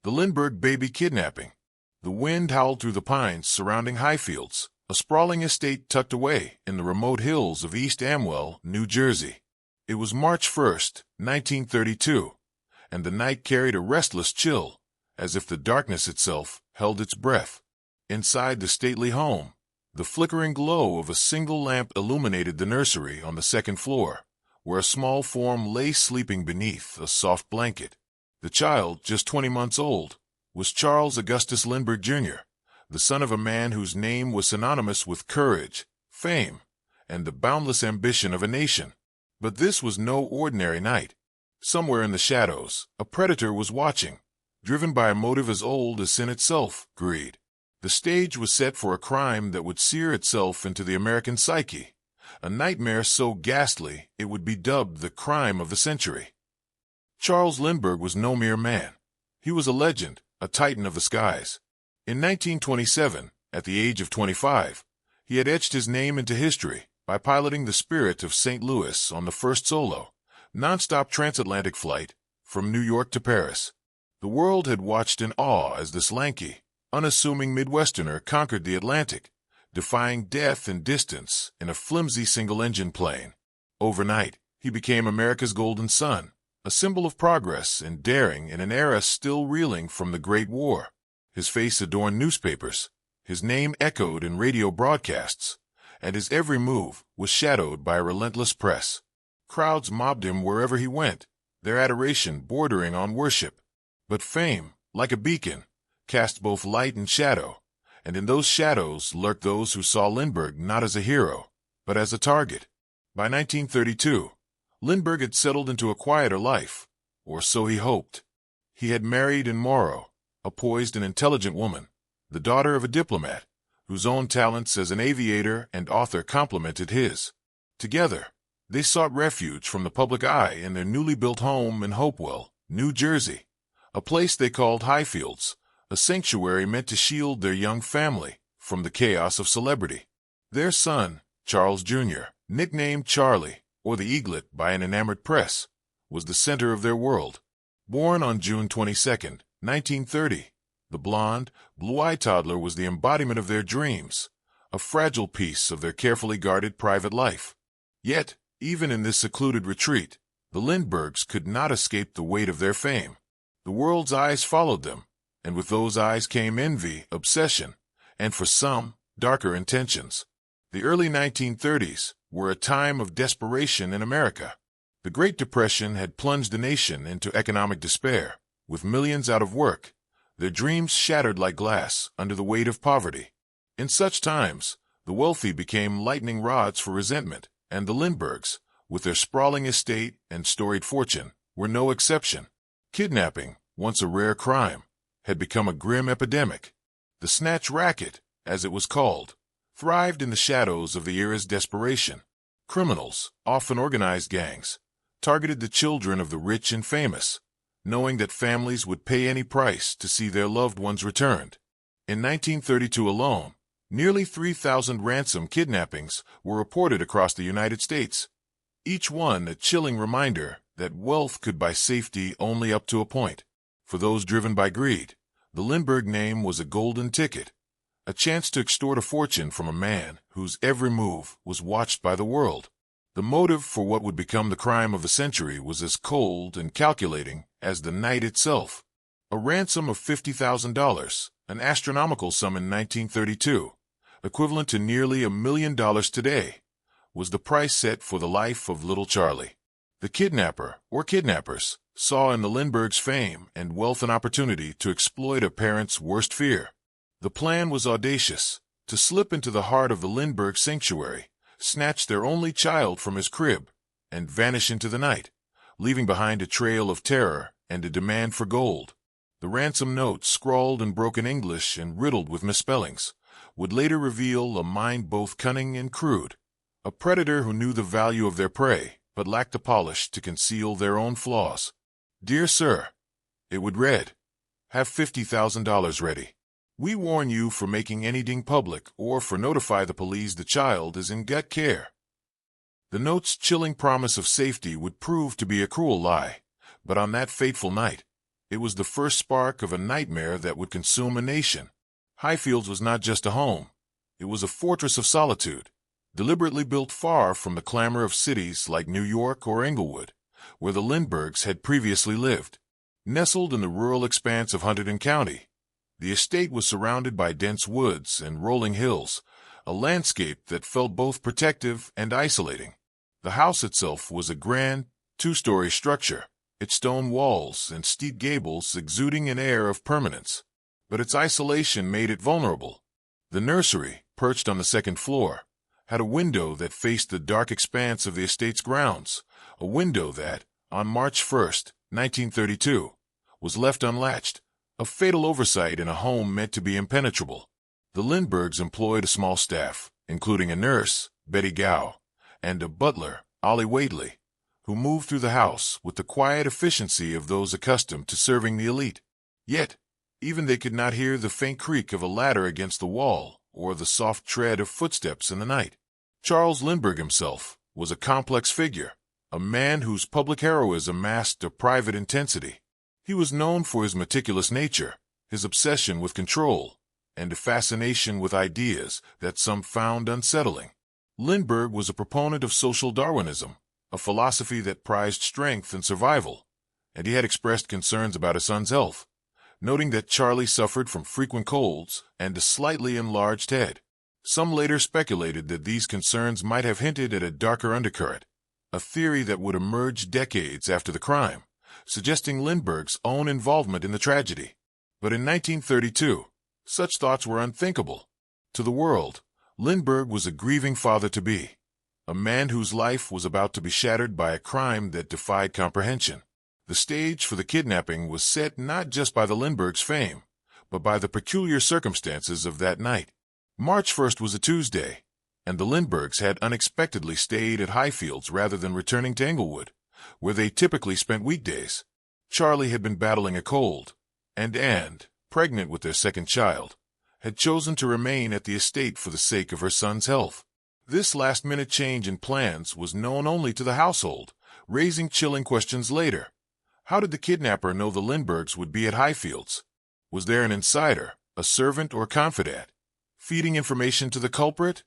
The Lindbergh baby kidnapping. The wind howled through the pines surrounding Highfields, a sprawling estate tucked away in the remote hills of East Amwell, New Jersey. It was March 1st, 1932, and the night carried a restless chill, as if the darkness itself held its breath. Inside the stately home, the flickering glow of a single lamp illuminated the nursery on the second floor, where a small form lay sleeping beneath a soft blanket. The child, just 20 months old, was Charles Augustus Lindbergh, Jr., the son of a man whose name was synonymous with courage, fame, and the boundless ambition of a nation. But this was no ordinary night. Somewhere in the shadows, a predator was watching, driven by a motive as old as sin itself, greed. The stage was set for a crime that would sear itself into the American psyche, a nightmare so ghastly it would be dubbed the crime of the century. Charles Lindbergh was no mere man. He was a legend, a titan of the skies. In 1927, at the age of 25, he had etched his name into history by piloting the Spirit of St. Louis on the first solo, non-stop transatlantic flight from New York to Paris. The world had watched in awe as this lanky, unassuming Midwesterner conquered the Atlantic, defying death and distance in a flimsy single-engine plane. Overnight, he became America's golden son, a symbol of progress and daring in an era still reeling from the Great War. His face adorned newspapers, his name echoed in radio broadcasts, and his every move was shadowed by a relentless press. Crowds mobbed him wherever he went, their adoration bordering on worship. But fame, like a beacon, cast both light and shadow, and in those shadows lurked those who saw Lindbergh not as a hero, but as a target. By 1932, Lindbergh had settled into a quieter life, or so he hoped. He had married in Morrow, a poised and intelligent woman, the daughter of a diplomat, whose own talents as an aviator and author complemented his. Together, they sought refuge from the public eye in their newly built home in Hopewell, New Jersey, a place they called Highfields, a sanctuary meant to shield their young family from the chaos of celebrity. Their son, Charles Jr., nicknamed Charlie, or the Eaglet by an enamored press, was the center of their world. Born on June 22, 1930, the blonde, blue-eyed toddler was the embodiment of their dreams, a fragile piece of their carefully guarded private life. Yet, even in this secluded retreat, the Lindberghs could not escape the weight of their fame. The world's eyes followed them, and with those eyes came envy, obsession, and for some, darker intentions. The early 1930s were a time of desperation in America. The Great Depression had plunged the nation into economic despair, with millions out of work, their dreams shattered like glass under the weight of poverty. In such times, the wealthy became lightning rods for resentment, and the Lindberghs, with their sprawling estate and storied fortune, were no exception. Kidnapping, once a rare crime, had become a grim epidemic. The snatch racket, as it was called, thrived in the shadows of the era's desperation. Criminals, often organized gangs, targeted the children of the rich and famous, knowing that families would pay any price to see their loved ones returned. In 1932 alone, nearly 3,000 ransom kidnappings were reported across the United States, each one a chilling reminder that wealth could buy safety only up to a point. For those driven by greed, the Lindbergh name was a golden ticket, a chance to extort a fortune from a man whose every move was watched by the world. The motive for what would become the crime of the century was as cold and calculating as the night itself. A ransom of $50,000, an astronomical sum in 1932, equivalent to nearly $1 million today, was the price set for the life of little Charlie. The kidnapper, or kidnappers, saw in the Lindberghs' fame and wealth an opportunity to exploit a parent's worst fear. The plan was audacious: to slip into the heart of the Lindbergh sanctuary, snatch their only child from his crib, and vanish into the night, leaving behind a trail of terror and a demand for gold. The ransom note, scrawled in broken English and riddled with misspellings, would later reveal a mind both cunning and crude, a predator who knew the value of their prey but lacked the polish to conceal their own flaws. "Dear Sir," it would read, "have $50,000 ready. We warn you for making anything public or for notify the police the child is in gut care." The note's chilling promise of safety would prove to be a cruel lie, but on that fateful night, It was the first spark of a nightmare that would consume a nation. Highfields was not just a home. It was a fortress of solitude, deliberately built far from the clamor of cities like New York or Englewood, where the Lindberghs had previously lived. Nestled in the rural expanse of Hunterdon County, the estate was surrounded by dense woods and rolling hills, a landscape that felt both protective and isolating. The house itself was a grand, two-story structure, its stone walls and steep gables exuding an air of permanence. But its isolation made it vulnerable. The nursery, perched on the second floor, had a window that faced the dark expanse of the estate's grounds, a window that, on March 1st, 1932, was left unlatched, a fatal oversight in a home meant to be impenetrable. The Lindberghs employed a small staff, including a nurse, Betty Gow, and a butler, Ollie Whately, who moved through the house with the quiet efficiency of those accustomed to serving the elite. Yet, even they could not hear the faint creak of a ladder against the wall or the soft tread of footsteps in the night. Charles Lindbergh himself was a complex figure, a man whose public heroism masked a private intensity. He was known for his meticulous nature, his obsession with control, and a fascination with ideas that some found unsettling. Lindbergh was a proponent of social Darwinism, a philosophy that prized strength and survival, and he had expressed concerns about his son's health, noting that Charlie suffered from frequent colds and a slightly enlarged head. Some later speculated that these concerns might have hinted at a darker undercurrent, a theory that would emerge decades after the crime, suggesting Lindbergh's own involvement in the tragedy. But in 1932, such thoughts were unthinkable. To the world, Lindbergh was a grieving father-to-be, a man whose life was about to be shattered by a crime that defied comprehension. The stage for the kidnapping was set not just by the Lindberghs' fame, but by the peculiar circumstances of that night. March 1st was a Tuesday, and the Lindberghs had unexpectedly stayed at Highfields rather than returning to Englewood, where they typically spent weekdays. Charlie had been battling a cold, and Anne, pregnant with their second child, had chosen to remain at the estate for the sake of her son's health. This last-minute change in plans was known only to the household, raising chilling questions later. How did the kidnapper know the Lindberghs would be at Highfields? Was there an insider, a servant or confidant, feeding information to the culprit?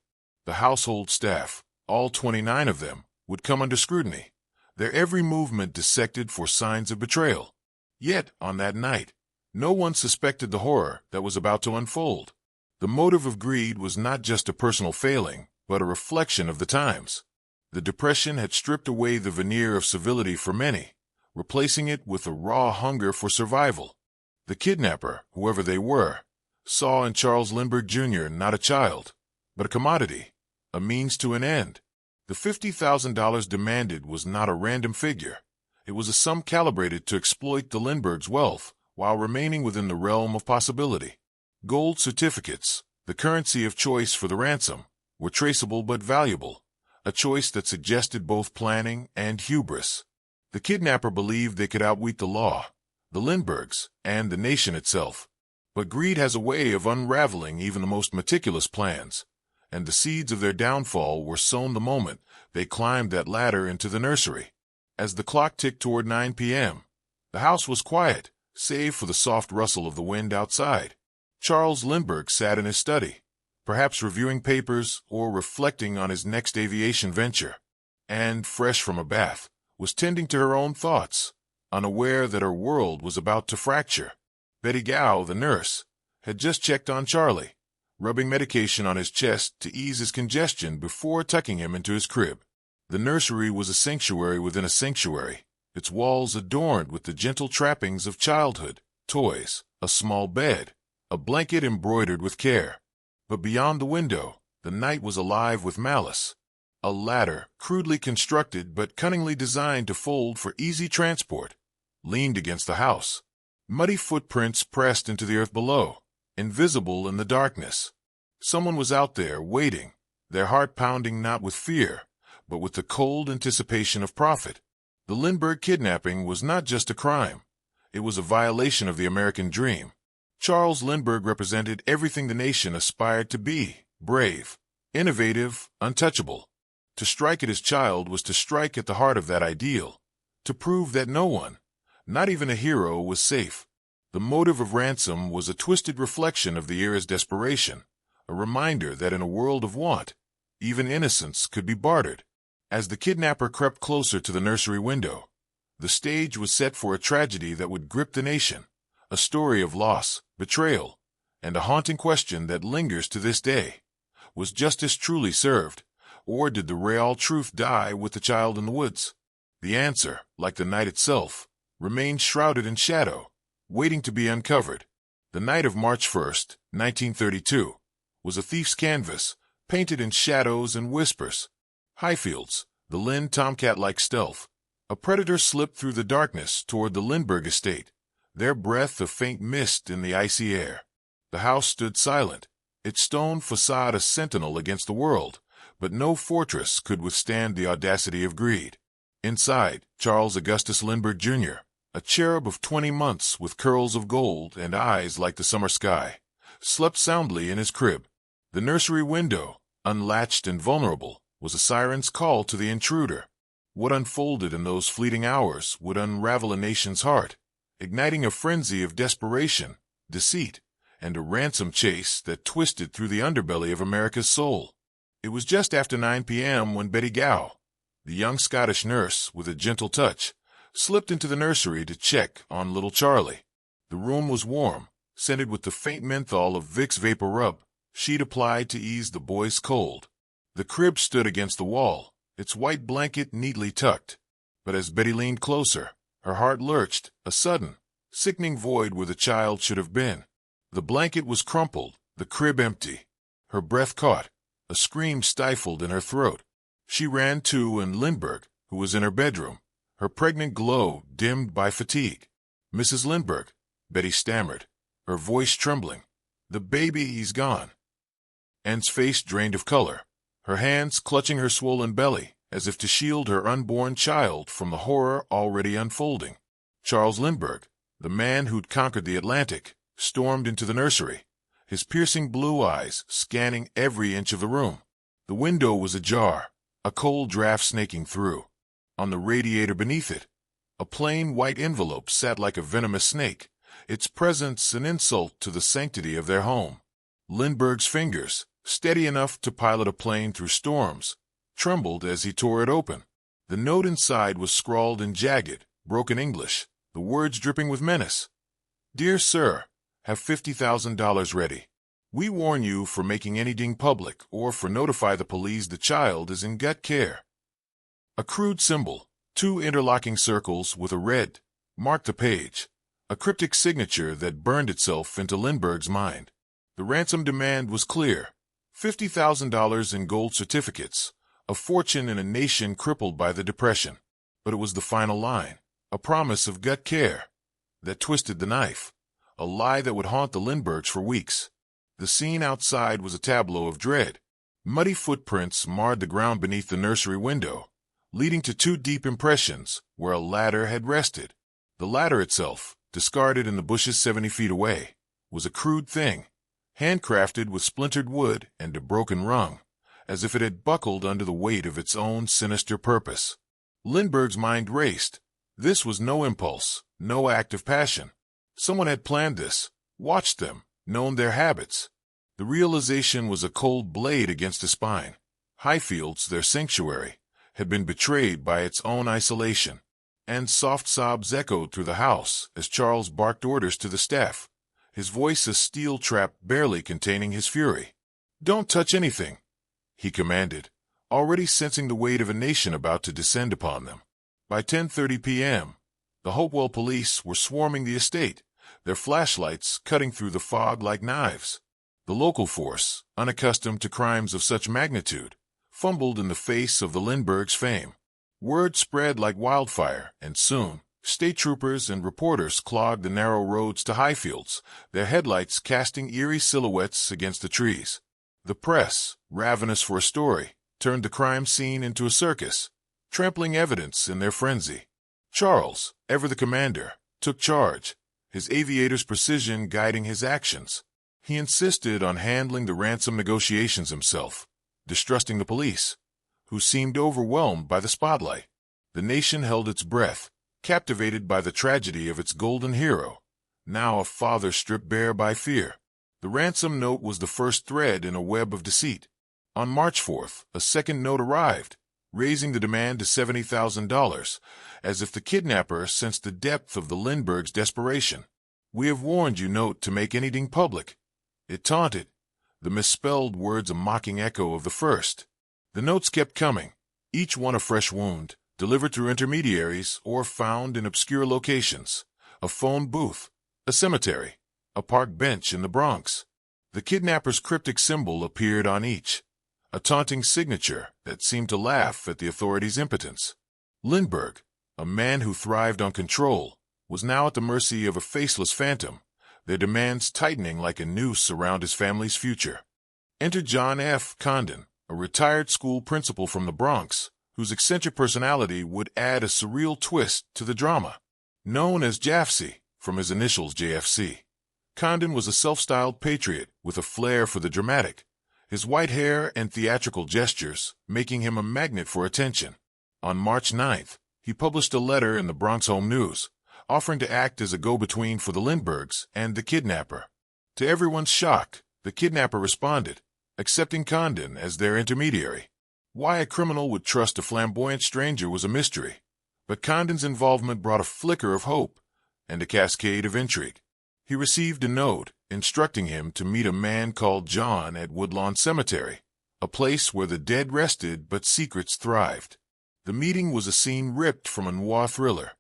The household staff, all 29 of them, would come under scrutiny, their every movement dissected for signs of betrayal. Yet, on that night, no one suspected the horror that was about to unfold. The motive of greed was not just a personal failing, but a reflection of the times. The Depression had stripped away the veneer of civility for many, replacing it with a raw hunger for survival. The kidnapper, whoever they were, saw in Charles Lindbergh Jr. not a child, but a commodity, a means to an end. The $50,000 demanded was not a random figure. It was a sum calibrated to exploit the Lindberghs' wealth while remaining within the realm of possibility. Gold certificates, the currency of choice for the ransom, were traceable but valuable, a choice that suggested both planning and hubris. The kidnapper believed they could outwit the law, the Lindberghs, and the nation itself. But greed has a way of unraveling even the most meticulous plans, and the seeds of their downfall were sown the moment they climbed that ladder into the nursery. As the clock ticked toward 9 p.m., the house was quiet, save for the soft rustle of the wind outside. Charles Lindbergh sat in his study, perhaps reviewing papers or reflecting on his next aviation venture, and, fresh from a bath, was tending to her own thoughts, unaware that her world was about to fracture. Betty Gow, the nurse, had just checked on Charlie, rubbing medication on his chest to ease his congestion before tucking him into his crib. The nursery was a sanctuary within a sanctuary, its walls adorned with the gentle trappings of childhood, toys, a small bed, a blanket embroidered with care. But beyond the window, the night was alive with malice. A ladder, crudely constructed but cunningly designed to fold for easy transport, leaned against the house. Muddy footprints pressed into the earth below, invisible in the darkness. Someone was out there waiting, their heart pounding not with fear, but with the cold anticipation of profit. The Lindbergh kidnapping was not just a crime. It was a violation of the American dream. Charles Lindbergh represented everything the nation aspired to be: brave, innovative, untouchable. To strike at his child was to strike at the heart of that ideal, to prove that no one, Not even a hero was safe. The motive of ransom was a twisted reflection of the era's desperation, a reminder that in a world of want, even innocence could be bartered. As the kidnapper crept closer to the nursery window, the stage was set for a tragedy that would grip the nation, a story of loss, betrayal, and a haunting question that lingers to this day. Was justice truly served, or did the real truth die with the child in the woods? The answer, like the night itself, remained shrouded in shadow, waiting to be uncovered. The night of March 1st, 1932, was a thief's canvas, painted in shadows and whispers. Highfields, the Lynn tomcat-like stealth. A predator slipped through the darkness toward the Lindbergh estate, their breath of faint mist in the icy air. The house stood silent, its stone facade a sentinel against the world, but no fortress could withstand the audacity of greed. Inside, Charles Augustus Lindbergh, Jr., a cherub of 20 months with curls of gold and eyes like the summer sky, slept soundly in his crib. The nursery window, unlatched and vulnerable, was a siren's call to the intruder. What unfolded in those fleeting hours would unravel a nation's heart, igniting a frenzy of desperation, deceit, and a ransom chase that twisted through the underbelly of America's soul. It was just after 9 p.m. when Betty Gow, the young Scottish nurse with a gentle touch, slipped into the nursery to check on little Charlie. The room was warm, scented with the faint menthol of Vicks Vapor Rub she'd applied to ease the boy's cold. The crib stood against the wall, its white blanket neatly tucked. But as Betty leaned closer, her heart lurched, a sudden, sickening void where the child should have been. The blanket was crumpled, the crib empty. Her breath caught, a scream stifled in her throat. She ran to and Lindbergh, who was in her bedroom, her pregnant glow dimmed by fatigue. "Mrs. Lindbergh," Betty stammered, her voice trembling. "The baby, he's gone." Anne's face drained of color, her hands clutching her swollen belly, as if to shield her unborn child from the horror already unfolding. Charles Lindbergh, the man who'd conquered the Atlantic, stormed into the nursery, his piercing blue eyes scanning every inch of the room. The window was ajar, a cold draft snaking through. On the radiator beneath it, a plain white envelope sat like a venomous snake, its presence an insult to the sanctity of their home. Lindbergh's fingers, steady enough to pilot a plane through storms, trembled as he tore it open. The note inside was scrawled in jagged, broken English, the words dripping with menace. "Dear Sir, have $50,000 ready. We warn you for making anything public or for notify the police the child is in gut care." A crude symbol, 2 interlocking circles with a red, marked the page, a cryptic signature that burned itself into Lindbergh's mind. The ransom demand was clear: $50,000 in gold certificates, a fortune in a nation crippled by the Depression. But it was the final line, a promise of gut care, that twisted the knife, a lie that would haunt the Lindberghs for weeks. The scene outside was a tableau of dread. Muddy footprints marred the ground beneath the nursery window, leading to 2 deep impressions where a ladder had rested. The ladder itself, discarded in the bushes 70 feet away, was a crude thing, handcrafted with splintered wood and a broken rung, as if it had buckled under the weight of its own sinister purpose. Lindbergh's mind raced. This was no impulse, no act of passion. Someone had planned this, watched them, known their habits. The realization was a cold blade against the spine. Highfields, their sanctuary, had been betrayed by its own isolation. And soft sobs echoed through the house as Charles barked orders to the staff, his voice a steel trap barely containing his fury. "Don't touch anything," he commanded, already sensing the weight of a nation about to descend upon them. By 10:30 p.m., the Hopewell police were swarming the estate, their flashlights cutting through the fog like knives. The local force, unaccustomed to crimes of such magnitude, fumbled in the face of the Lindberghs' fame. Word spread like wildfire, and soon, state troopers and reporters clogged the narrow roads to Highfields, their headlights casting eerie silhouettes against the trees. The press, ravenous for a story, turned the crime scene into a circus, trampling evidence in their frenzy. Charles, ever the commander, took charge, his aviator's precision guiding his actions. He insisted on handling the ransom negotiations himself, distrusting the police, who seemed overwhelmed by the spotlight. The nation held its breath, captivated by the tragedy of its golden hero, now a father stripped bare by fear. The ransom note was the first thread in a web of deceit. On March 4th, a second note arrived, raising the demand to $70,000, as if the kidnapper sensed the depth of the Lindberghs' desperation. "We have warned you not to make anything public," it taunted, the misspelled words a mocking echo of the first. The notes kept coming, each one a fresh wound, delivered through intermediaries or found in obscure locations: a phone booth, a cemetery, a park bench in the Bronx. The kidnapper's cryptic symbol appeared on each, a taunting signature that seemed to laugh at the authorities' impotence. Lindbergh, a man who thrived on control, was now at the mercy of a faceless phantom, their demands tightening like a noose around his family's future. Enter John F. Condon, a retired school principal from the Bronx, whose eccentric personality would add a surreal twist to the drama. Known as Jaffe, from his initials JFC, Condon was a self-styled patriot with a flair for the dramatic, his white hair and theatrical gestures making him a magnet for attention. On March 9th, he published a letter in the Bronx Home News, offering to act as a go-between for the Lindberghs and the kidnapper. To everyone's shock, the kidnapper responded, accepting Condon as their intermediary. Why a criminal would trust a flamboyant stranger was a mystery, but Condon's involvement brought a flicker of hope and a cascade of intrigue. He received a note instructing him to meet a man called John at Woodlawn Cemetery, a place where the dead rested but secrets thrived. The meeting was a scene ripped from a noir thriller.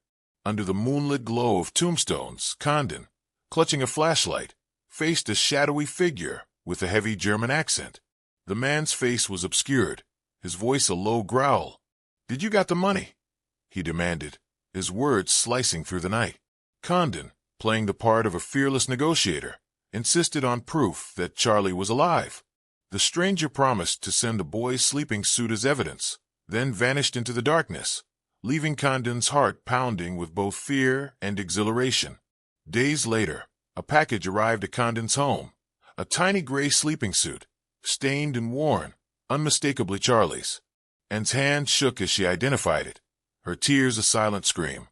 Under the moonlit glow of tombstones, Condon, clutching a flashlight, faced a shadowy figure with a heavy German accent. The man's face was obscured, his voice a low growl. "Did you got the money?" he demanded, his words slicing through the night. Condon, playing the part of a fearless negotiator, insisted on proof that Charlie was alive. The stranger promised to send a boy's sleeping suit as evidence, then vanished into the darkness, leaving Condon's heart pounding with both fear and exhilaration. Days later, a package arrived at Condon's home, a tiny gray sleeping suit, stained and worn, unmistakably Charlie's. Anne's hand shook as she identified it, her tears a silent scream.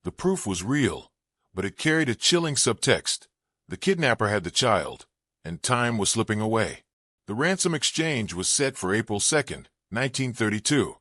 The proof was real, but it carried a chilling subtext. The kidnapper had the child, and time was slipping away. The ransom exchange was set for April 2nd, 1932,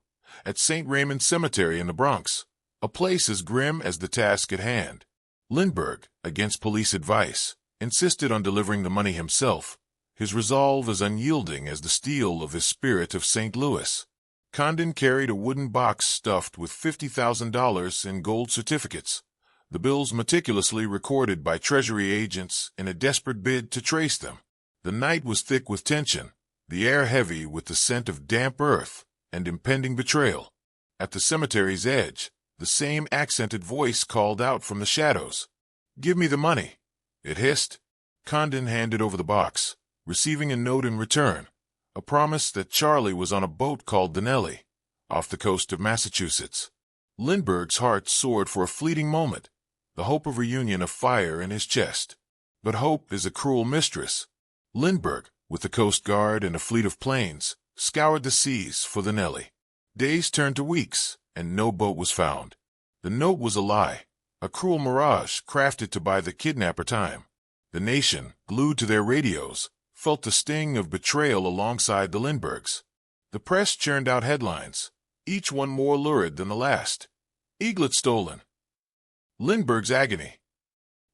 at St. Raymond Cemetery in the Bronx, a place as grim as the task at hand. Lindbergh, against police advice, insisted on delivering the money himself, his resolve as unyielding as the steel of his spirit of St. Louis. Condon carried a wooden box stuffed with $50,000 in gold certificates, the bills meticulously recorded by Treasury agents in a desperate bid to trace them. The night was thick with tension, the air heavy with the scent of damp earth and impending betrayal. At the cemetery's edge, the same accented voice called out from the shadows. "Give me the money," it hissed. Condon handed over the box, receiving a note in return, a promise that Charlie was on a boat called the Nellie, off the coast of Massachusetts. Lindbergh's heart soared for a fleeting moment, the hope of reunion afire in his chest. But hope is a cruel mistress. Lindbergh, with the Coast Guard and a fleet of planes, scoured the seas for the Nellie. Days turned to weeks, and no boat was found. The note was a lie, a cruel mirage crafted to buy the kidnapper time. The nation, glued to their radios, felt the sting of betrayal alongside the Lindberghs. The press churned out headlines, each one more lurid than the last. Eaglet stolen. Lindbergh's agony.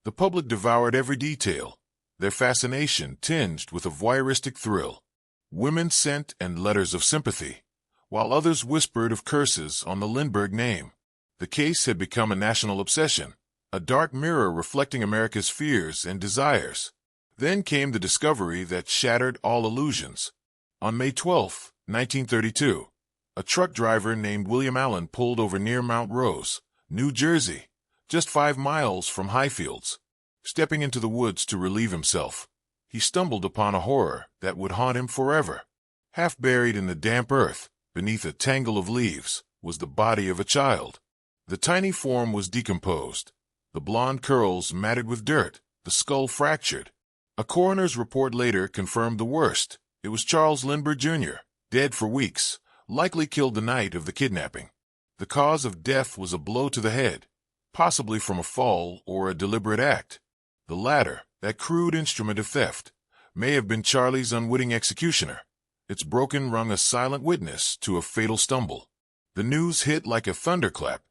The public devoured every detail, their fascination tinged with a voyeuristic thrill. Women sent and letters of sympathy, while others whispered of curses on the Lindbergh name. The case had become a national obsession, a dark mirror reflecting America's fears and desires. Then came the discovery that shattered all illusions. On May 12, 1932, a truck driver named William Allen pulled over near Mount Rose, New Jersey, just 5 miles from Highfields. Stepping into the woods to relieve himself, he stumbled upon a horror that would haunt him forever. Half buried in the damp earth, beneath a tangle of leaves, was the body of a child. The tiny form was decomposed, the blonde curls matted with dirt, the skull fractured. A coroner's report later confirmed the worst. It was Charles Lindbergh Jr., dead for weeks, likely killed the night of the kidnapping. The cause of death was a blow to the head, possibly from a fall or a deliberate act. The latter, that crude instrument of theft, may have been Charlie's unwitting executioner, its broken rung a silent witness to a fatal stumble. The news hit like a thunderclap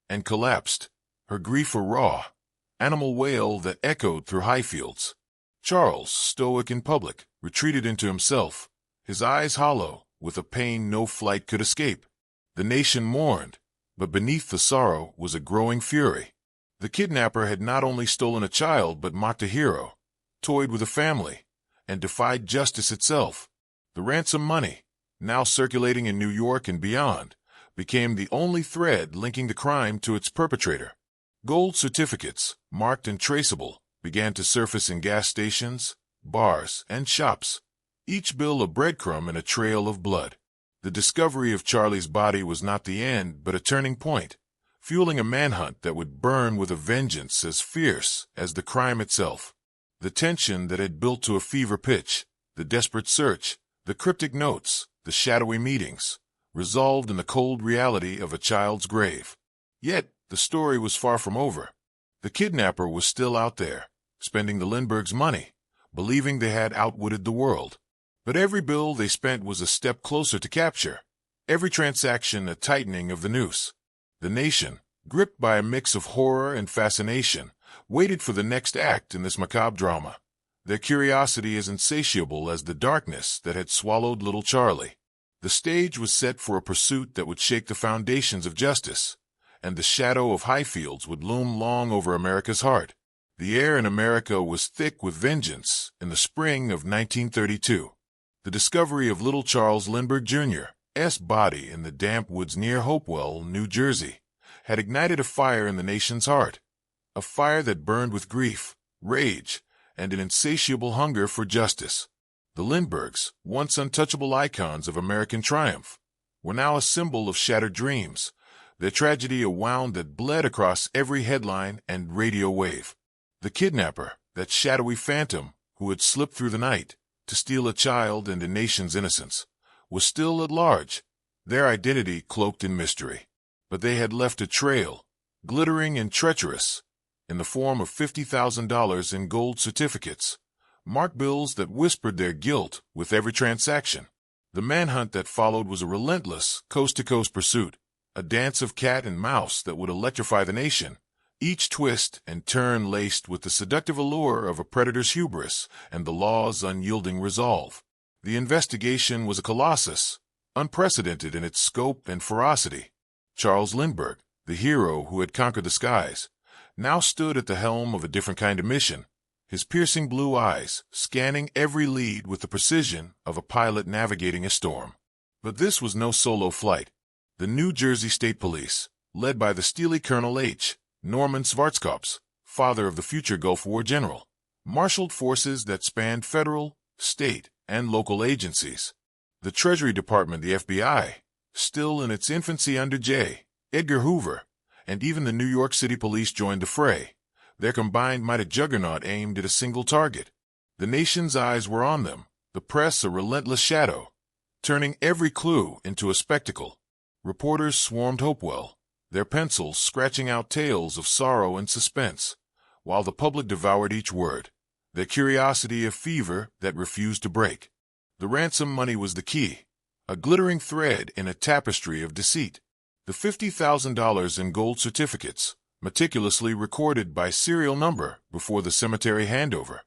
and collapsed, her grief a raw, animal wail that echoed through Highfields. Charles, stoic in public, retreated into himself, his eyes hollow, with a pain no flight could escape. The nation mourned, but beneath the sorrow was a growing fury. The kidnapper had not only stolen a child but mocked a hero, toyed with a family, and defied justice itself. The ransom money, now circulating in New York and beyond, became the only thread linking the crime to its perpetrator. Gold certificates, marked and traceable, began to surface in gas stations, bars, and shops, each bill a breadcrumb in a trail of blood. The discovery of Charlie's body was not the end, but a turning point, fueling a manhunt that would burn with a vengeance as fierce as the crime itself. The tension that had built to a fever pitch, the desperate search, the cryptic notes, the shadowy meetings, resolved in the cold reality of a child's grave. Yet, the story was far from over. The kidnapper was still out there, spending the Lindberghs' money, believing they had outwitted the world. But every bill they spent was a step closer to capture, every transaction a tightening of the noose. The nation, gripped by a mix of horror and fascination, waited for the next act in this macabre drama, their curiosity as insatiable as the darkness that had swallowed little Charlie. The stage was set for a pursuit that would shake the foundations of justice, and the shadow of Highfields would loom long over America's heart. The air in America was thick with vengeance in the spring of 1932. The discovery of little Charles Lindbergh Jr.'s body in the damp woods near Hopewell, New Jersey, had ignited a fire in the nation's heart, a fire that burned with grief, rage, and an insatiable hunger for justice. The Lindberghs, once untouchable icons of American triumph, were now a symbol of shattered dreams, their tragedy a wound that bled across every headline and radio wave. The kidnapper, that shadowy phantom who had slipped through the night to steal a child and a nation's innocence, was still at large, their identity cloaked in mystery. But they had left a trail, glittering and treacherous, in the form of $50,000 in gold certificates, marked bills that whispered their guilt with every transaction. The manhunt that followed was a relentless, coast-to-coast pursuit, a dance of cat and mouse that would electrify the nation, each twist and turn laced with the seductive allure of a predator's hubris and the law's unyielding resolve. The investigation was a colossus, unprecedented in its scope and ferocity. Charles Lindbergh, the hero who had conquered the skies, now stood at the helm of a different kind of mission, his piercing blue eyes scanning every lead with the precision of a pilot navigating a storm. But this was no solo flight. The New Jersey State Police, led by the steely Colonel H. Norman Schwarzkopf, father of the future Gulf War general, marshaled forces that spanned federal, state, and local agencies. The Treasury Department, the FBI, still in its infancy under J. Edgar Hoover, and even the New York City Police joined the fray, their combined mighty juggernaut aimed at a single target. The nation's eyes were on them, the press a relentless shadow, turning every clue into a spectacle. Reporters swarmed Hopewell, their pencils scratching out tales of sorrow and suspense, while the public devoured each word, their curiosity a fever that refused to break. The ransom money was the key, a glittering thread in a tapestry of deceit. The $50,000 in gold certificates, meticulously recorded by serial number before the cemetery handover,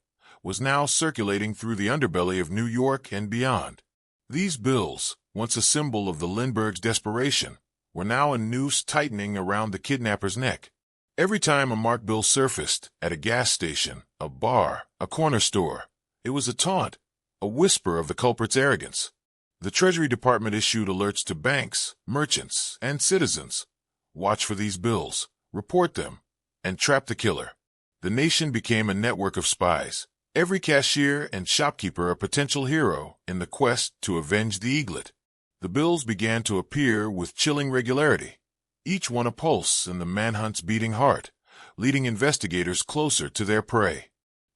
was now circulating through the underbelly of New York and beyond. These bills, once a symbol of the Lindberghs' desperation, were now a noose tightening around the kidnapper's neck. Every time a marked bill surfaced, at a gas station, a bar, a corner store, it was a taunt, a whisper of the culprit's arrogance. The Treasury Department issued alerts to banks, merchants, and citizens. Watch for these bills, report them, and trap the killer. The nation became a network of spies, every cashier and shopkeeper a potential hero in the quest to avenge the eaglet. The bills began to appear with chilling regularity, each one a pulse in the manhunt's beating heart, leading investigators closer to their prey.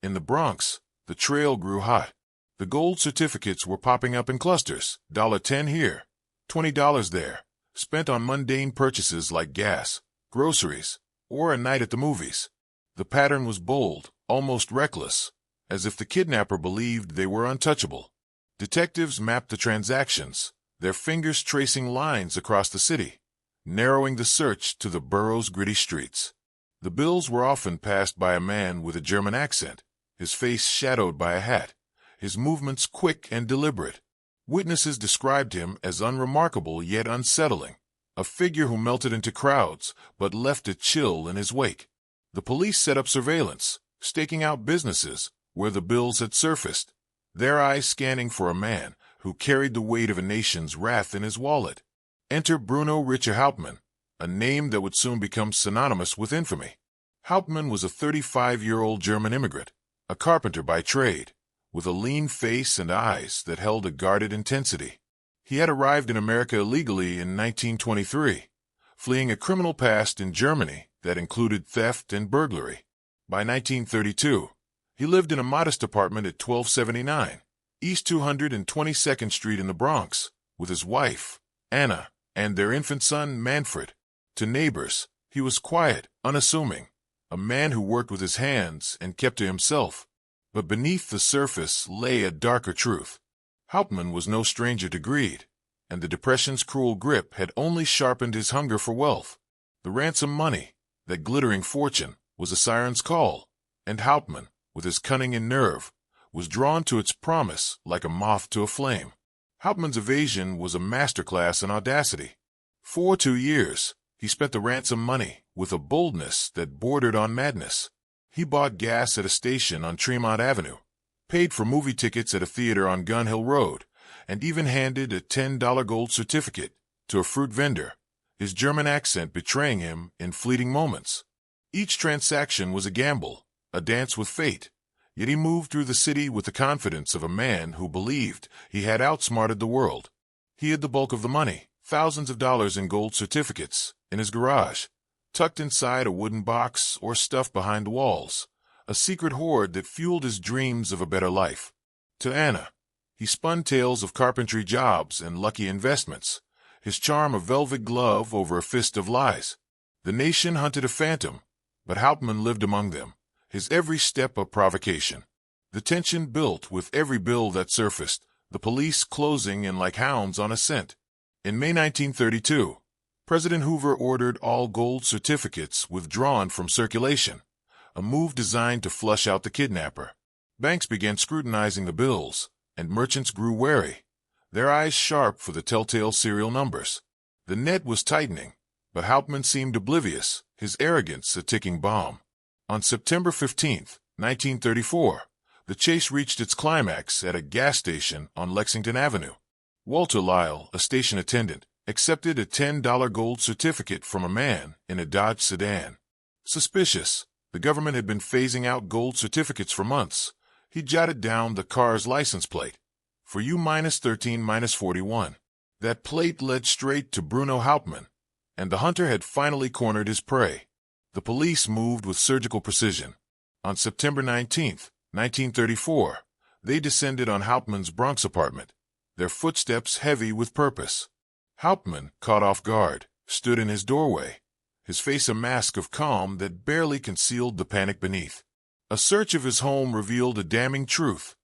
In the Bronx, the trail grew hot. The gold certificates were popping up in clusters, $10 here, $20 there, spent on mundane purchases like gas, groceries, or a night at the movies. The pattern was bold, almost reckless, as if the kidnapper believed they were untouchable. Detectives mapped the transactions, their fingers tracing lines across the city, narrowing the search to the borough's gritty streets. The bills were often passed by a man with a German accent, his face shadowed by a hat, his movements quick and deliberate. Witnesses described him as unremarkable yet unsettling, a figure who melted into crowds but left a chill in his wake. The police set up surveillance, staking out businesses where the bills had surfaced, their eyes scanning for a man who carried the weight of a nation's wrath in his wallet. Enter Bruno Hauptmann, a name that would soon become synonymous with infamy. Hauptmann was a 35-year-old German immigrant, a carpenter by trade, with a lean face and eyes that held a guarded intensity. He had arrived in America illegally in 1923, fleeing a criminal past in Germany that included theft and burglary. By 1932, he lived in a modest apartment at 1279 East 222nd Street in the Bronx, with his wife, Anna, and their infant son, Manfred. To neighbors, he was quiet, unassuming, a man who worked with his hands and kept to himself. But beneath the surface lay a darker truth. Hauptmann was no stranger to greed, and the Depression's cruel grip had only sharpened his hunger for wealth. The ransom money, that glittering fortune, was a siren's call, and Hauptmann, with his cunning and nerve, was drawn to its promise like a moth to a flame. Hauptmann's evasion was a masterclass in audacity. For 2 years, he spent the ransom money with a boldness that bordered on madness. He bought gas at a station on Tremont Avenue, paid for movie tickets at a theater on Gun Hill Road, and even handed a $10 gold certificate to a fruit vendor, his German accent betraying him in fleeting moments. Each transaction was a gamble, a dance with fate, yet he moved through the city with the confidence of a man who believed he had outsmarted the world. He hid the bulk of the money, thousands of dollars in gold certificates, in his garage, tucked inside a wooden box or stuffed behind the walls, a secret hoard that fueled his dreams of a better life. To Anna, he spun tales of carpentry jobs and lucky investments, his charm a velvet glove over a fist of lies. The nation hunted a phantom, but Hauptmann lived among them, his every step a provocation. The tension built with every bill that surfaced, the police closing in like hounds on a scent. In May 1932, President Hoover ordered all gold certificates withdrawn from circulation, a move designed to flush out the kidnapper. Banks began scrutinizing the bills, and merchants grew wary, their eyes sharp for the telltale serial numbers. The net was tightening, but Hauptmann seemed oblivious, his arrogance a ticking bomb. On September 15, 1934, the chase reached its climax at a gas station on Lexington Avenue. Walter Lyle, a station attendant, accepted a $10 gold certificate from a man in a Dodge sedan. Suspicious, the government had been phasing out gold certificates for months. He jotted down the car's license plate. For U-13-41. That plate led straight to Bruno Hauptmann, and the hunter had finally cornered his prey. The police moved with surgical precision. On September 19, 1934, they descended on Hauptmann's Bronx apartment, their footsteps heavy with purpose. Hauptmann, caught off guard, stood in his doorway, his face a mask of calm that barely concealed the panic beneath. A search of his home revealed a damning truth.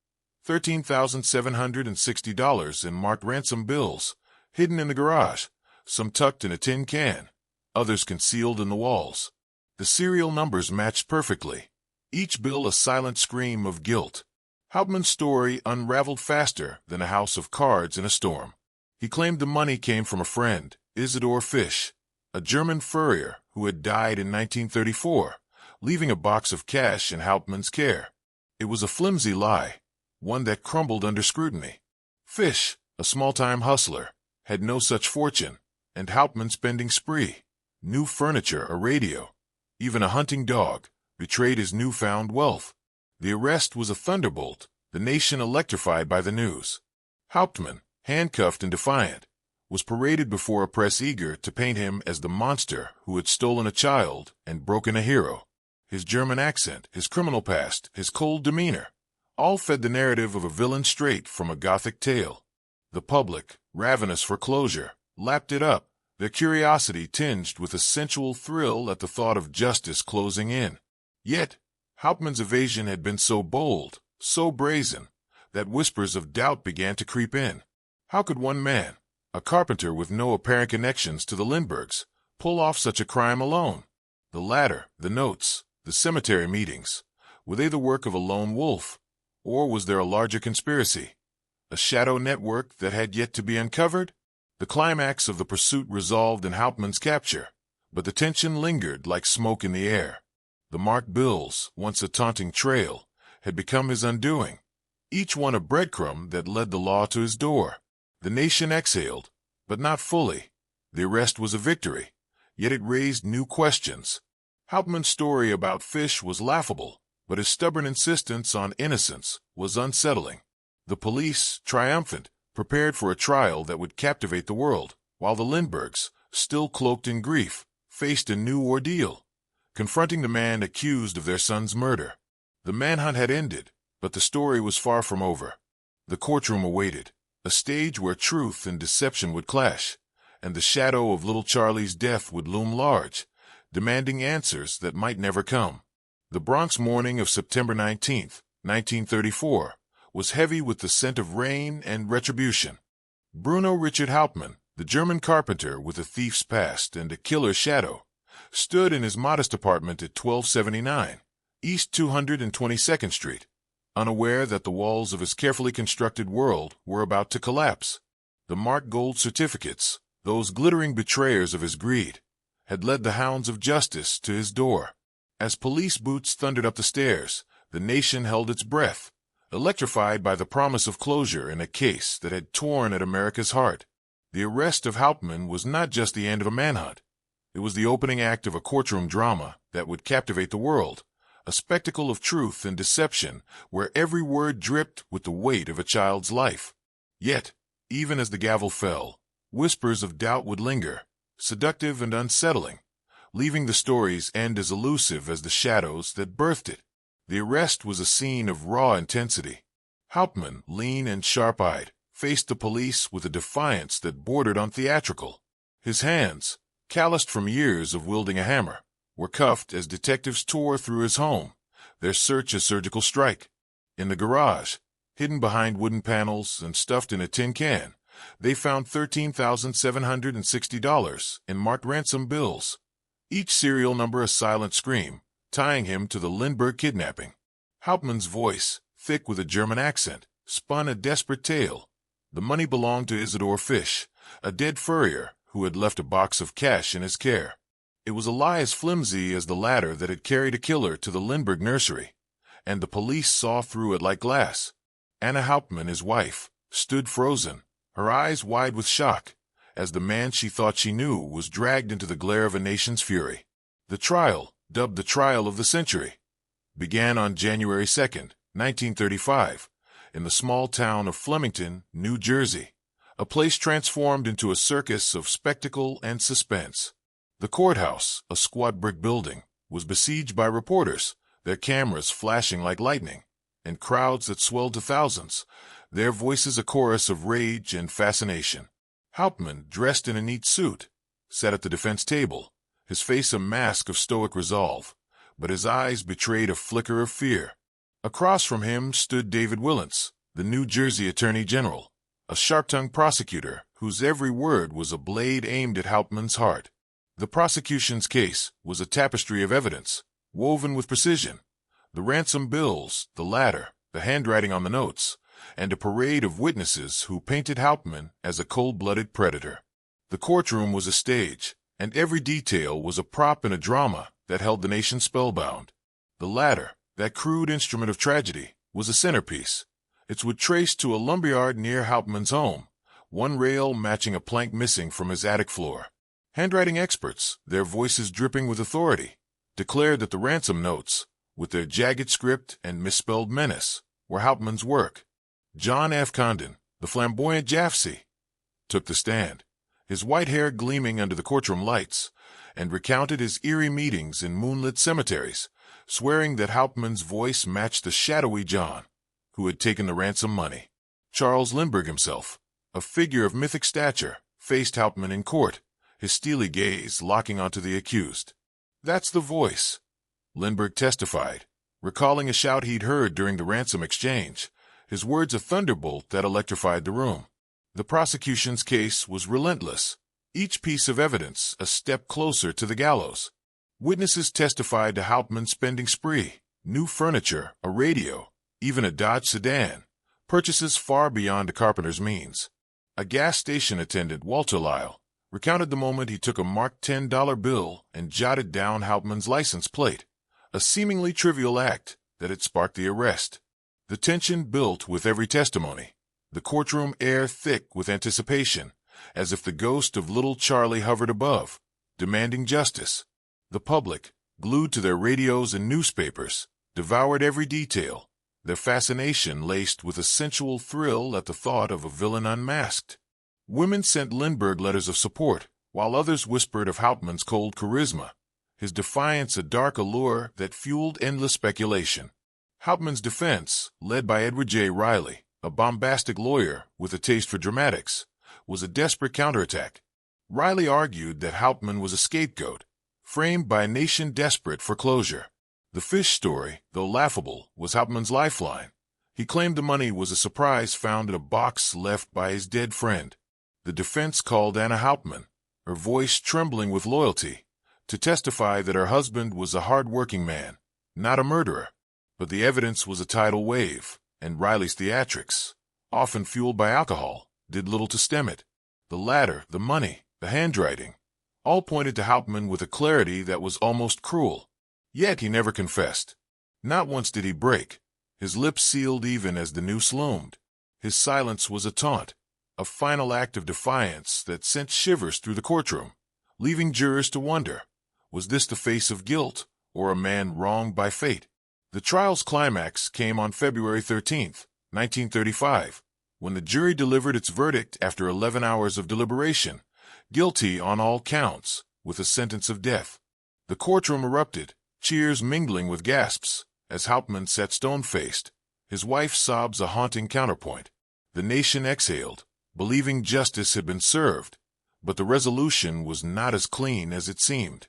$13,760 in marked ransom bills, hidden in the garage, some tucked in a tin can, others concealed in the walls. The serial numbers matched perfectly, each bill a silent scream of guilt. Hauptmann's story unraveled faster than a house of cards in a storm. He claimed the money came from a friend, Isidor Fisch, a German furrier who had died in 1934, leaving a box of cash in Hauptmann's care. It was a flimsy lie, one that crumbled under scrutiny. Fisch, a small-time hustler, had no such fortune, and Hauptmann's spending spree, new furniture, a radio, even a hunting dog, betrayed his newfound wealth. The arrest was a thunderbolt, the nation electrified by the news. Hauptmann, handcuffed and defiant, was paraded before a press eager to paint him as the monster who had stolen a child and broken a hero. His German accent, his criminal past, his cold demeanor, all fed the narrative of a villain straight from a Gothic tale. The public, ravenous for closure, lapped it up, their curiosity tinged with a sensual thrill at the thought of justice closing in. Yet, Hauptmann's evasion had been so bold, so brazen, that whispers of doubt began to creep in. How could one man, a carpenter with no apparent connections to the Lindberghs, pull off such a crime alone? The ladder, the notes, the cemetery meetings, were they the work of a lone wolf, or was there a larger conspiracy, a shadow network that had yet to be uncovered? The climax of the pursuit resolved in Hauptmann's capture, but the tension lingered like smoke in the air. The marked bills, once a taunting trail, had become his undoing, each one a breadcrumb that led the law to his door. The nation exhaled, but not fully. The arrest was a victory, yet it raised new questions. Hauptmann's story about fish was laughable, but his stubborn insistence on innocence was unsettling. The police, triumphant, prepared for a trial that would captivate the world, while the Lindberghs, still cloaked in grief, faced a new ordeal, confronting the man accused of their son's murder. The manhunt had ended, but the story was far from over. The courtroom awaited, a stage where truth and deception would clash, and the shadow of little Charlie's death would loom large, demanding answers that might never come. The Bronx morning of September 19th, 1934, was heavy with the scent of rain and retribution. Bruno Richard Hauptmann, the German carpenter with a thief's past and a killer's shadow, stood in his modest apartment at 1279 East 222nd Street, unaware that the walls of his carefully constructed world were about to collapse. The marked gold certificates, those glittering betrayers of his greed, had led the hounds of justice to his door. As police boots thundered up the stairs, the nation held its breath, electrified by the promise of closure in a case that had torn at America's heart. The arrest of Hauptmann was not just the end of a manhunt. It was the opening act of a courtroom drama that would captivate the world, a spectacle of truth and deception where every word dripped with the weight of a child's life. Yet, even as the gavel fell, whispers of doubt would linger, seductive and unsettling, leaving the story's end as elusive as the shadows that birthed it. The arrest was a scene of raw intensity. Hauptmann, lean and sharp-eyed, faced the police with a defiance that bordered on theatrical. His hands, calloused from years of wielding a hammer, were cuffed as detectives tore through his home, their search a surgical strike. In the garage, hidden behind wooden panels and stuffed in a tin can, they found $13,760 in marked ransom bills, each serial number a silent scream, tying him to the Lindbergh kidnapping. Hauptmann's voice, thick with a German accent, spun a desperate tale. The money belonged to Isidore Fish, a dead furrier who had left a box of cash in his care. It was a lie as flimsy as the ladder that had carried a killer to the Lindbergh nursery, and the police saw through it like glass. Anna Hauptmann, his wife, stood frozen, her eyes wide with shock, as the man she thought she knew was dragged into the glare of a nation's fury. The trial, dubbed the trial of the century, began on January 2nd, 1935, in the small town of Flemington, New Jersey, a place transformed into a circus of spectacle and suspense. The courthouse, a squat brick building, was besieged by reporters, their cameras flashing like lightning, and crowds that swelled to thousands, their voices a chorus of rage and fascination. Hauptmann, dressed in a neat suit, sat at the defense table, his face a mask of stoic resolve, but his eyes betrayed a flicker of fear. Across from him stood David Willents, the New Jersey Attorney General, a sharp-tongued prosecutor whose every word was a blade aimed at Hauptmann's heart. The prosecution's case was a tapestry of evidence, woven with precision. The ransom bills, the ladder, the handwriting on the notes, and a parade of witnesses who painted Hauptmann as a cold-blooded predator. The courtroom was a stage, and every detail was a prop in a drama that held the nation spellbound. The ladder, that crude instrument of tragedy, was a centerpiece, its wood traced to a lumberyard near Hauptmann's home, one rail matching a plank missing from his attic floor. Handwriting experts, their voices dripping with authority, declared that the ransom notes, with their jagged script and misspelled menace, were Hauptmann's work. John F. Condon, the flamboyant Jaffe, took the stand, his white hair gleaming under the courtroom lights, and recounted his eerie meetings in moonlit cemeteries, swearing that Hauptmann's voice matched the shadowy John, who had taken the ransom money. Charles Lindbergh himself, a figure of mythic stature, faced Hauptmann in court, his steely gaze locking onto the accused. "That's the voice," Lindbergh testified, recalling a shout he'd heard during the ransom exchange, his words a thunderbolt that electrified the room. The prosecution's case was relentless, each piece of evidence a step closer to the gallows. Witnesses testified to Hauptmann's spending spree, new furniture, a radio, even a Dodge sedan, purchases far beyond a carpenter's means. A gas station attendant, Walter Lyle, recounted the moment he took a marked $10 bill and jotted down Hauptmann's license plate, a seemingly trivial act that had sparked the arrest. The tension built with every testimony, the courtroom air thick with anticipation, as if the ghost of little Charlie hovered above, demanding justice. The public, glued to their radios and newspapers, devoured every detail, their fascination laced with a sensual thrill at the thought of a villain unmasked. Women sent Lindbergh letters of support, while others whispered of Hauptmann's cold charisma, his defiance a dark allure that fueled endless speculation. Hauptmann's defense, led by Edward J. Riley, a bombastic lawyer with a taste for dramatics, was a desperate counterattack. Riley argued that Hauptmann was a scapegoat, framed by a nation desperate for closure. The fish story, though laughable, was Hauptmann's lifeline. He claimed the money was a surprise found in a box left by his dead friend. The defense called Anna Hauptmann, her voice trembling with loyalty, to testify that her husband was a hard-working man, not a murderer. But the evidence was a tidal wave, and Riley's theatrics, often fueled by alcohol, did little to stem it. The ladder, the money, the handwriting, all pointed to Hauptmann with a clarity that was almost cruel. Yet he never confessed. Not once did he break, his lips sealed even as the noose loomed. His silence was a taunt, a final act of defiance that sent shivers through the courtroom, leaving jurors to wonder, was this the face of guilt, or a man wronged by fate? The trial's climax came on February 13, 1935, when the jury delivered its verdict after 11 hours of deliberation, guilty on all counts, with a sentence of death. The courtroom erupted, cheers mingling with gasps, as Hauptmann sat stone-faced, his wife's sobs a haunting counterpoint. The nation exhaled, believing justice had been served, but the resolution was not as clean as it seemed.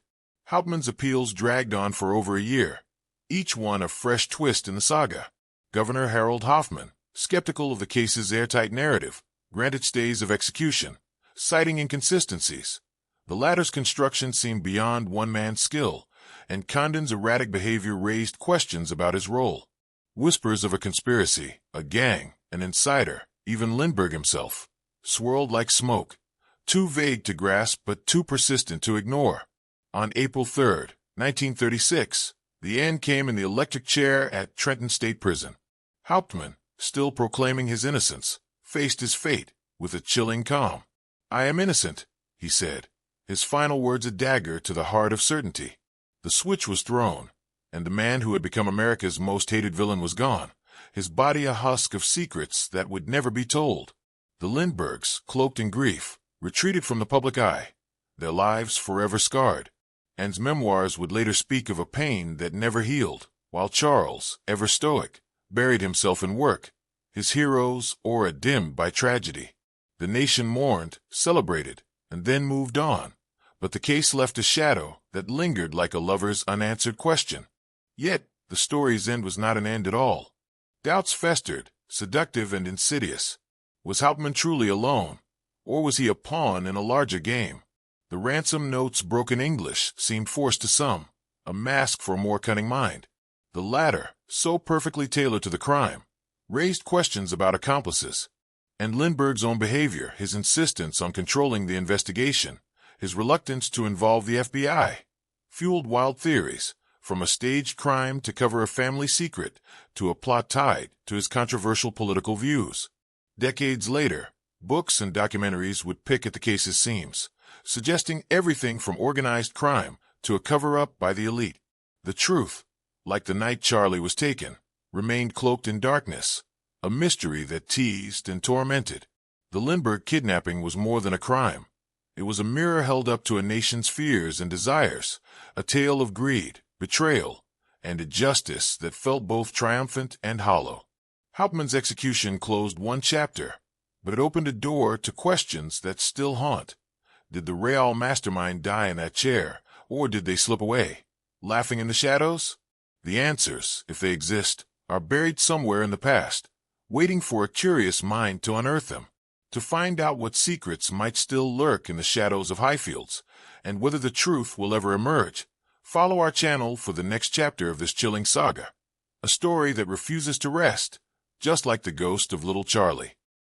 Hauptmann's appeals dragged on for over a year, each one a fresh twist in the saga. Governor Harold Hoffman, skeptical of the case's airtight narrative, granted stays of execution, citing inconsistencies. The latter's construction seemed beyond one man's skill, and Condon's erratic behavior raised questions about his role. Whispers of a conspiracy, a gang, an insider, even Lindbergh himself, swirled like smoke, too vague to grasp but too persistent to ignore. On April 3, 1936, the end came in the electric chair at Trenton State Prison. Hauptmann, still proclaiming his innocence, faced his fate with a chilling calm. "I am innocent," he said, his final words a dagger to the heart of certainty. The switch was thrown, and the man who had become America's most hated villain was gone, his body a husk of secrets that would never be told. The Lindberghs, cloaked in grief, retreated from the public eye, their lives forever scarred. Ann's memoirs would later speak of a pain that never healed, while Charles, ever stoic, buried himself in work, his hero's aura dimmed by tragedy. The nation mourned, celebrated, and then moved on, but the case left a shadow that lingered like a lover's unanswered question. Yet, the story's end was not an end at all. Doubts festered, seductive and insidious. Was Hauptmann truly alone, or was he a pawn in a larger game? The ransom note's broken English seemed forced to some, a mask for a more cunning mind. The latter, so perfectly tailored to the crime, raised questions about accomplices. And Lindbergh's own behavior, his insistence on controlling the investigation, his reluctance to involve the FBI, fueled wild theories, from a staged crime to cover a family secret to a plot tied to his controversial political views. Decades later, books and documentaries would pick at the case's seams, suggesting everything from organized crime to a cover-up by the elite. The truth, like the night Charlie was taken, remained cloaked in darkness, a mystery that teased and tormented. The Lindbergh kidnapping was more than a crime. It was a mirror held up to a nation's fears and desires, a tale of greed, betrayal, and a justice that felt both triumphant and hollow. Hauptmann's execution closed one chapter, but it opened a door to questions that still haunt. Did the real mastermind die in that chair, or did they slip away, laughing in the shadows? The answers, if they exist, are buried somewhere in the past, waiting for a curious mind to unearth them. To find out what secrets might still lurk in the shadows of Highfields, and whether the truth will ever emerge, follow our channel for the next chapter of this chilling saga. A story that refuses to rest, just like the ghost of little Charlie.